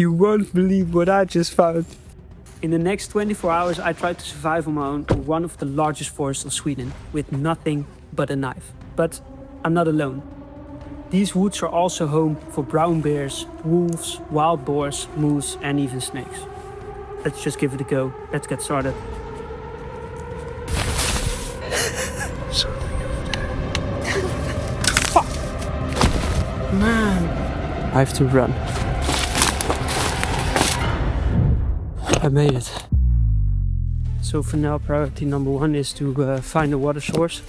You won't believe what I just found. In the next 24 hours, I tried to survive on my own in one of the largest forests of Sweden with nothing but a knife. But I'm not alone. These woods are also home for brown bears, wolves, wild boars, moose, and even snakes. Let's just give it a go. Let's get started. Something over there. Fuck! Man, I have to run. I made it. So for now, priority number one is to find a water source.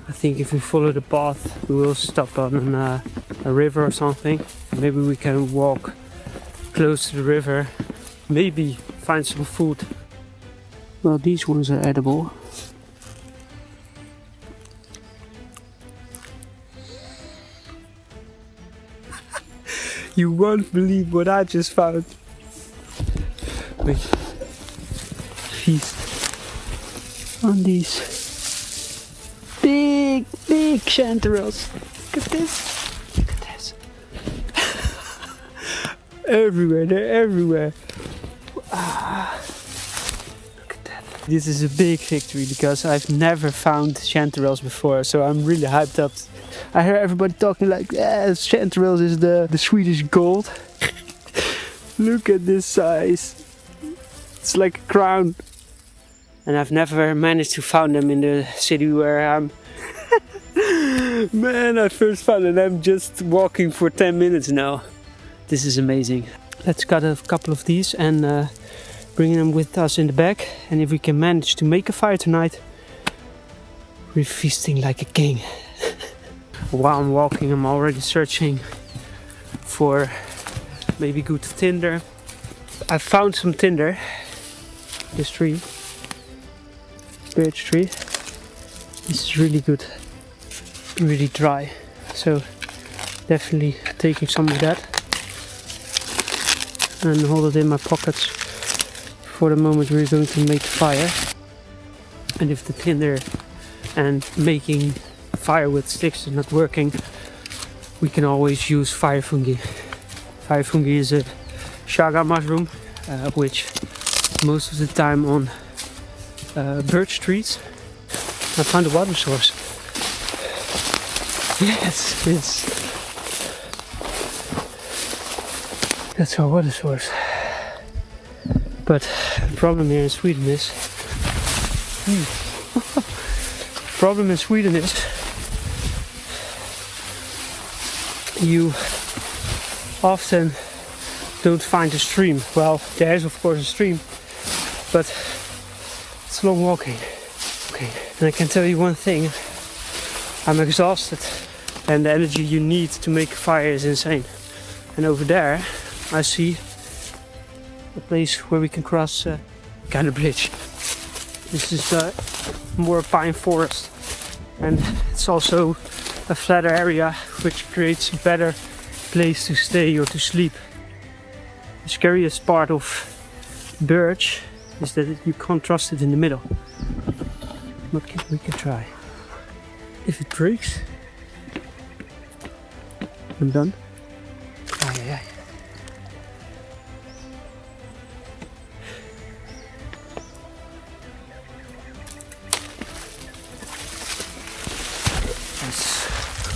I think if we follow the path, we will stop on a river or something. Maybe we can walk close to the river. Maybe find some food. Well, these ones are edible. You won't believe what I just found. Wait. Feast on these big chanterelles. Look at this. Look at this. Everywhere, they're everywhere. Look at that. This is a big victory because I've never found chanterelles before, so I'm really hyped up. I hear everybody talking like, yeah, chanterelles is the Swedish gold. Look at this size. It's like a crown. And I've never managed to find them in the city where I'm. Man, I first found them. I'm just walking for 10 minutes now. This is amazing. Let's cut a couple of these and bring them with us in the bag. And if we can manage to make a fire tonight, we're feasting like a king. While I'm walking, I'm already searching for maybe good tinder. I found some tinder. This tree, birch tree. This is really good, really dry. So definitely taking some of that and hold it in my pockets for the moment we're going to make the fire. And if the tinder and making fire with sticks is not working, we can always use fire fungi. Fire fungi is a chaga mushroom, which most of the time on birch trees. I found a water source. Yes, that's our water source. But the problem here in Sweden is you often don't find a stream. Well, there is of course a stream, but it's long walking. Okay, and I can tell you one thing, I'm exhausted and the energy you need to make a fire is insane. And over there I see a place where we can cross a kind of bridge. This is more pine forest and it's also a flatter area which creates a better place to stay or to sleep. The scariest part of birch is that you can't trust it in the middle. But we can try. If it breaks, I'm done. Aye.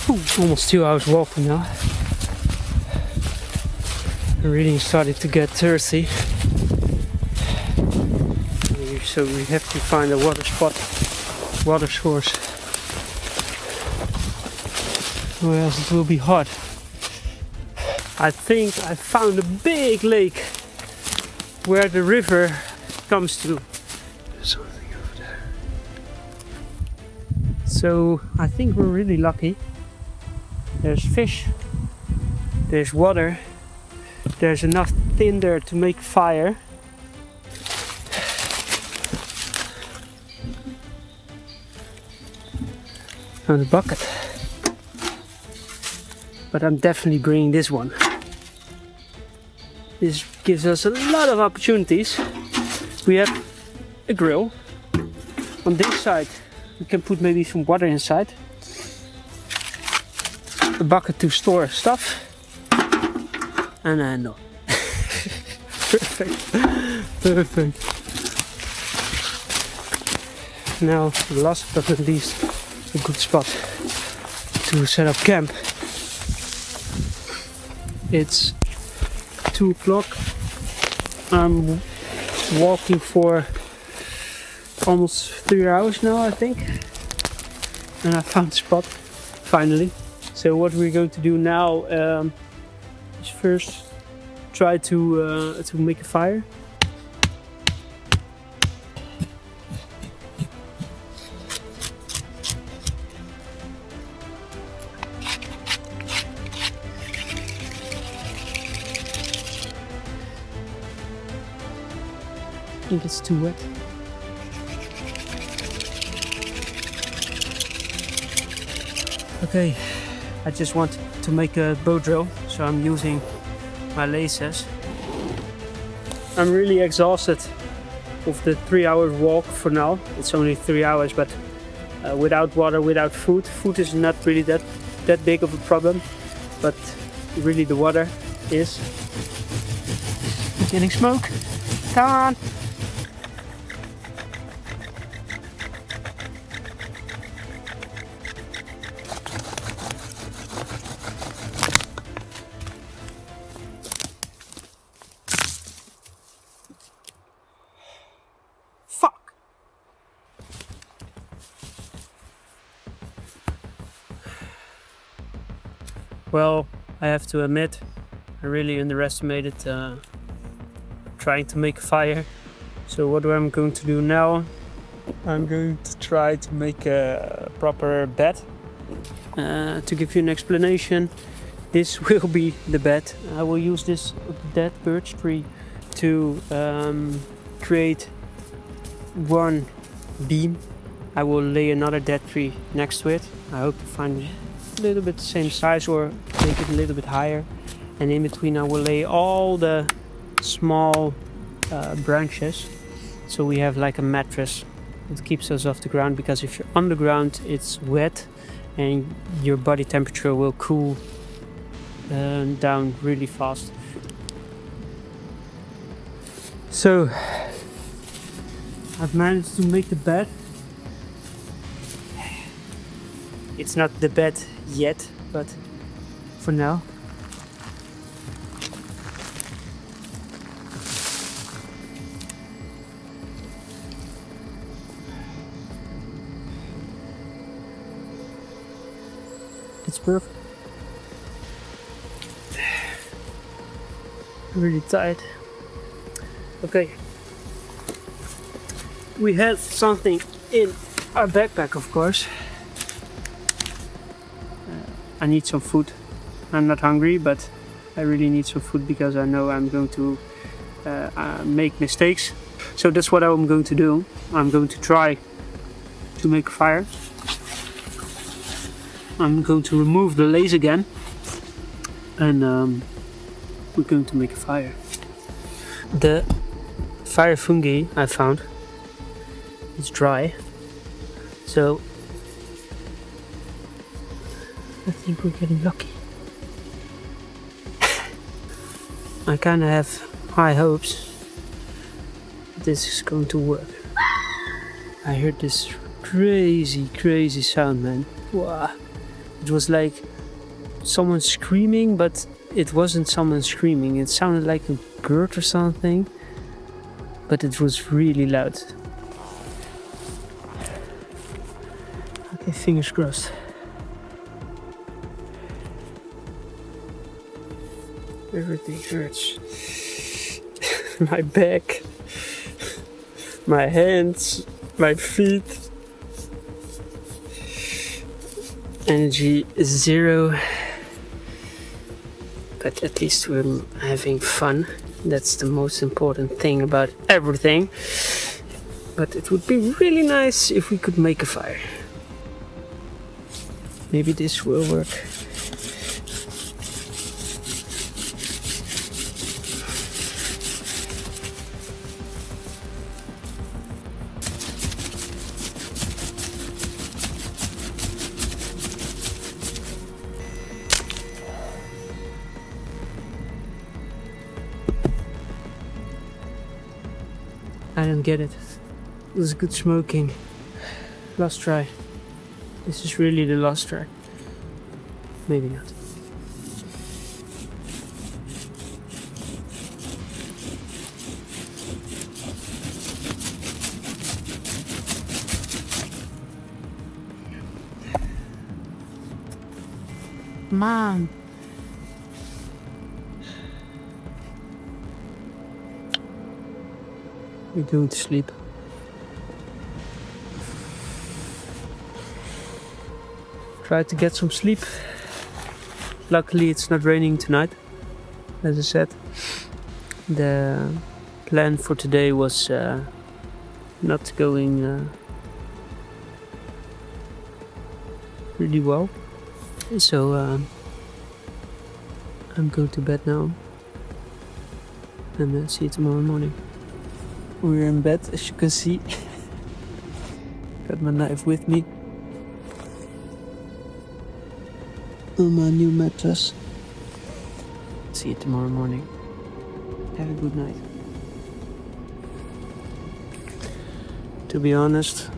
It's almost 2 hours walking now. I'm really starting to get thirsty. So we have to find a water source, or else it will be hot. I think I found a big lake where the river comes to. There's something over there. So I think we're really lucky. There's fish, there's water, there's enough tinder to make fire. On the bucket, but I'm definitely bringing this one. This gives us a lot of opportunities. We have a grill. On this side we can put maybe some water inside, a bucket to store stuff, and no. Perfect. Perfect. Now, last but not least, a good spot to set up camp. It's 2 o'clock. I'm walking for almost 3 hours now, I think. And I found a spot, finally. So what we're going to do now is first try to make a fire. I think it's too wet. Okay, I just want to make a bow drill, so I'm using my laces. I'm really exhausted of the 3 hour walk for now. It's only 3 hours, but without water, without food. Food is not really that big of a problem, but really the water is. Getting smoke. Come on. Well, I have to admit, I really underestimated trying to make a fire. So what I'm going to do now, I'm going to try to make a proper bed. To give you an explanation, this will be the bed. I will use this dead birch tree to create one beam. I will lay another dead tree next to it. I hope to find a little bit the same size or make it a little bit higher. And in between I will lay all the small branches. So we have like a mattress that keeps us off the ground, because if you're on the ground it's wet and your body temperature will cool down really fast. So I've managed to make the bed. It's not the bed yet, but for now. It's perfect. I'm really tired. Okay. We had something in our backpack, of course. I need some food. I'm not hungry, but I really need some food because I know I'm going to make mistakes. So that's what I'm going to do. I'm going to try to make a fire. I'm going to remove the lace again, and we're going to make a fire. The fire fungi I found is dry, so I think we're getting lucky. I kind of have high hopes that this is going to work. I heard this crazy sound, man. Wow. It was like someone screaming, but it wasn't someone screaming. It sounded like a bird or something, but it was really loud. Okay, fingers crossed. Everything hurts. My back, my hands, my feet. Energy is 0, but at least we're having fun. That's the most important thing about everything. But it would be really nice if we could make a fire. Maybe this will work. I don't get it. It was good smoking. Last try. This is really the last try. Maybe not. Man. We're going to sleep. Try to get some sleep. Luckily it's not raining tonight. As I said, the plan for today was not going really well. So I'm going to bed now and see you tomorrow morning. We're in bed, as you can see. Got my knife with me. On my new mattress. See you tomorrow morning. Have a good night. To be honest,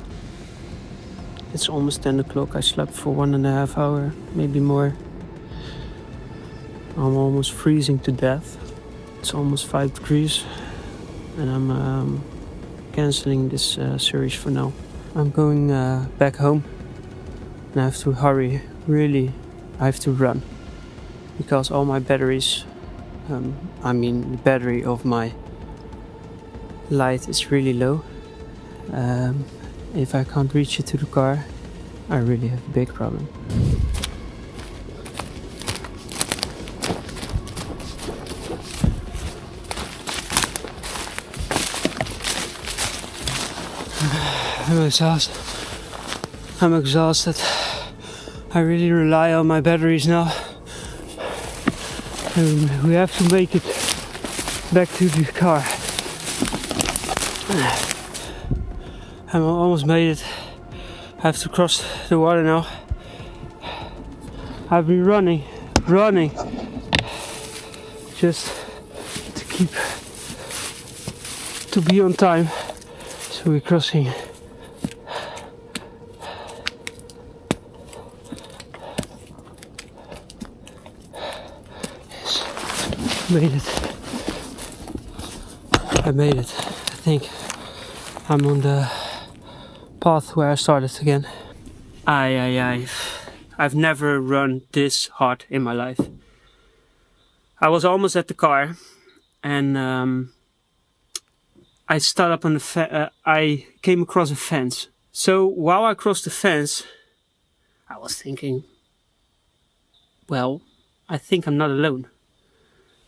it's almost 10 o'clock. I slept for 1.5 hours, maybe more. I'm almost freezing to death. It's almost 5 degrees. And I'm cancelling this series for now. I'm going back home. And I have to hurry. Really, I have to run. Because all my batteries, the battery of my light is really low. If I can't reach it to the car, I really have a big problem. I'm exhausted. I really rely on my batteries now. And we have to make it back to the car. I almost made it. I have to cross the water now. I've been running, just to be on time. So we're crossing. Made it. I made it. I think I'm on the path where I started again. I've never run this hard in my life. I was almost at the car and I stood up on the I came across a fence. So while I crossed the fence, I was thinking, well, I think I'm not alone.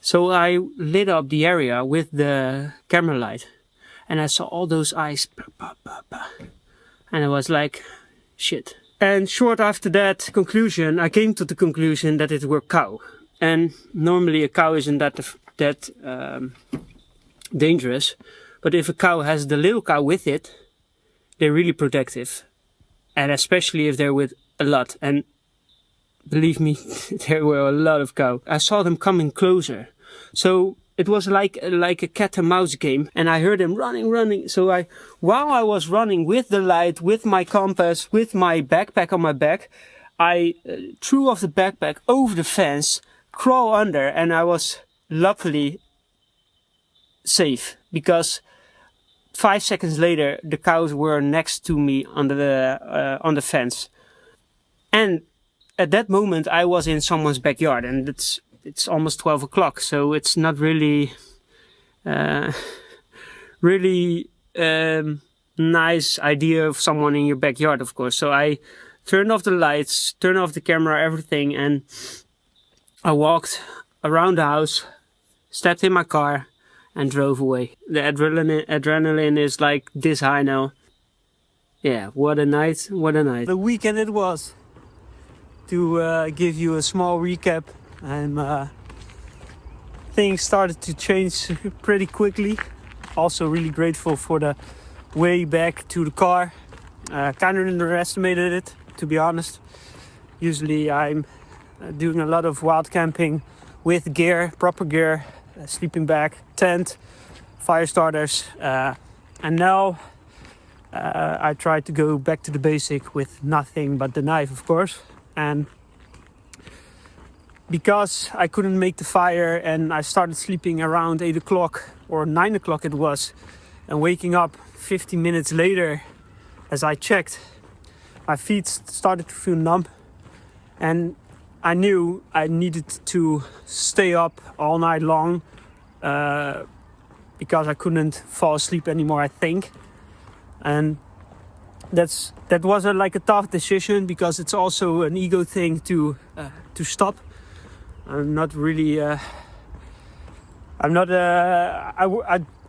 So I lit up the area with the camera light and I saw all those eyes. And I was like, shit. And short after that conclusion, I came to the conclusion that it were cow. And normally a cow isn't that dangerous. But if a cow has the little cow with it, they're really protective. And especially if they're with a lot. And believe me, there were a lot of cow. I saw them coming closer. So it was like a cat and mouse game. And I heard them running. So while I was running with the light, with my compass, with my backpack on my back, I threw off the backpack over the fence, crawl under, and I was luckily safe. Because 5 seconds later, the cows were next to me on the fence. And at that moment, I was in someone's backyard, and it's almost 12 o'clock, so it's not really nice idea of someone in your backyard, of course. So I turned off the lights, turned off the camera, everything, and I walked around the house, stepped in my car, and drove away. The adrenaline is like this high now. Yeah, what a night, what a night. The weekend it was. To give you a small recap, things started to change pretty quickly. Also really grateful for the way back to the car. Kind of underestimated it, to be honest. Usually I'm doing a lot of wild camping with gear, proper gear, sleeping bag, tent, fire starters, And now I tried to go back to the basic with nothing but the knife, of course. And because I couldn't make the fire and I started sleeping around 8 o'clock or 9 o'clock it was, and waking up 15 minutes later as I checked, my feet started to feel numb, and I knew I needed to stay up all night long because I couldn't fall asleep anymore, I think. And that was like a tough decision, because it's also an ego thing to stop. I'm not really. I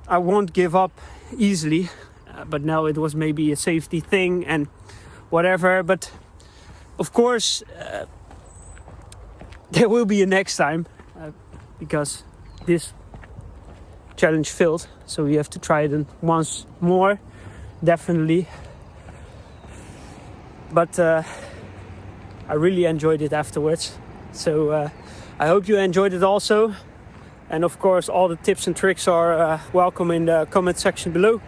won't give up easily, but now it was maybe a safety thing and whatever. But of course, there will be a next time, because this challenge failed. So we have to try it once more, definitely. But I really enjoyed it afterwards. So I hope you enjoyed it also. And of course, all the tips and tricks are welcome in the comment section below.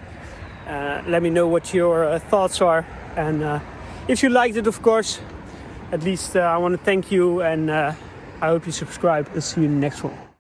Let me know what your thoughts are. And if you liked it, of course, at least I want to thank you. And I hope you subscribe, and see you in the next one.